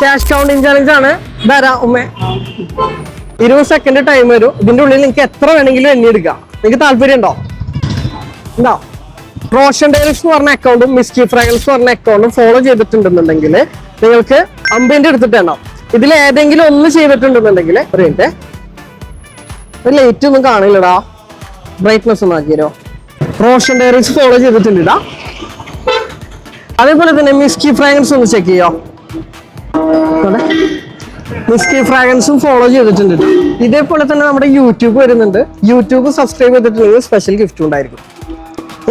Cash counting challenge ആണ്. തരാം ഉമ്മ. 20 സെക്കൻഡ് ടൈം വരും. ഇതിന്റെ ഉള്ളിൽ നിങ്ങൾക്ക് എത്ര വേണമെങ്കിലും എണ്ണി എടുക്കാം. നിങ്ങൾക്ക് താല്പര്യം ഉണ്ടോ? റോഷൻ ഡെയറീസ് എന്ന് പറഞ്ഞ അക്കൗണ്ടും മിസ്കി ഫ്രാഗ്രൻസ് പറഞ്ഞ അക്കൗണ്ടും ഫോളോ ചെയ്തിട്ടുണ്ടെന്നുണ്ടെങ്കിൽ നിങ്ങൾക്ക് 50 എടുത്തിട്ട് എണ്ണാം. ഇതിൽ ഏതെങ്കിലും ഒന്ന് ചെയ്തിട്ടുണ്ടെന്നുണ്ടെങ്കിൽ അറിയട്ടെ. ലൈറ്റ് ഒന്നും കാണില്ലടാ, ബ്രൈറ്റ്നസ് ഒന്ന് ആക്കിയോ. റോഷൻ ഡയറീസ് ഫോളോ ചെയ്തിട്ടുണ്ട്. അതേപോലെ തന്നെ മിസ്കി ഫ്രാഗ്രൻസ് ഒന്ന് ചെക്ക് ചെയ്യോ. മിസ്കി ഫ്രാഗ്രൻസും ഫോളോ ചെയ്തിട്ടുണ്ട്. ഇതേപോലെ തന്നെ നമ്മുടെ യൂട്യൂബ് വരുന്നുണ്ട്. യൂട്യൂബ് സബ്സ്ക്രൈബ് ചെയ്തിട്ടുണ്ടെങ്കിൽ സ്പെഷ്യൽ ഗിഫ്റ്റ് ഉണ്ടായിരിക്കും.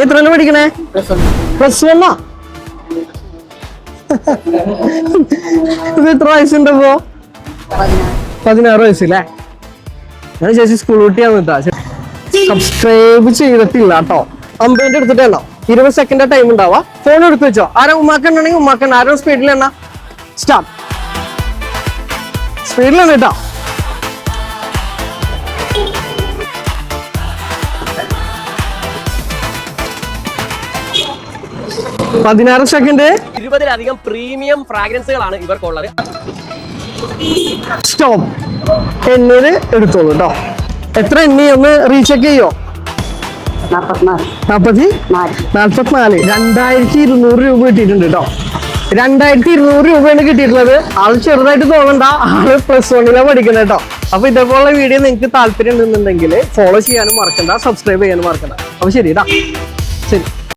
എത്രയാണ് പഠിക്കണേ? +1. ഇത് എത്ര വയസ്സുണ്ടപ്പോ? 16 വയസ്സല്ലേ? ഞാൻ ചേച്ചി സ്കൂൾ കുട്ടിയാന്ന് കേട്ടാ. സബ്സ്ക്രൈബ് ചെയ്തിട്ടില്ല കേട്ടോ. 50 എടുത്തിട്ട് എണ്ണോ. 20 സെക്കൻഡ് ടൈം ഉണ്ടാവാ. ഫോൺ എടുത്ത് വെച്ചോ. ആരാ ഉമ്മാക്കണ്ടെങ്കിൽ ഉമ്മാക്കണ്ട. ആരോ സ്പീഡിൽ എണ്ണ. സ്റ്റാർട്ട്. സ്പീഡിലാണ് കേട്ടോ. 16 സെക്കൻഡ്. 20-ലധികം പ്രീമിയം ഫ്രാഗ്രൻസുകളാണ് ഇവർക്കുള്ളത്. സ്റ്റോപ്പ്. എണ്ണീര് എടുത്തോളൂ കേട്ടോ. എത്ര എണ്ണി ഒന്ന് റീചെക്ക് ചെയ്യോ? 44. 2200 രൂപ കിട്ടിയിട്ടുണ്ട് കേട്ടോ. 2200 രൂപയാണ് കിട്ടിയിട്ടുള്ളത്. ആള് ചെറുതായിട്ട് തോന്നണ്ട, ആള് +1 പഠിക്കുന്നത് കേട്ടോ. അപ്പൊ ഇതേപോലുള്ള വീഡിയോ നിങ്ങൾക്ക് താല്പര്യം ഉണ്ടെന്നുണ്ടെങ്കിൽ ഫോളോ ചെയ്യാനും മറക്കണ്ട, സബ്സ്ക്രൈബ് ചെയ്യാനും മറക്കണ്ട. അപ്പൊ ശരി കേട്ടോ. ശരി.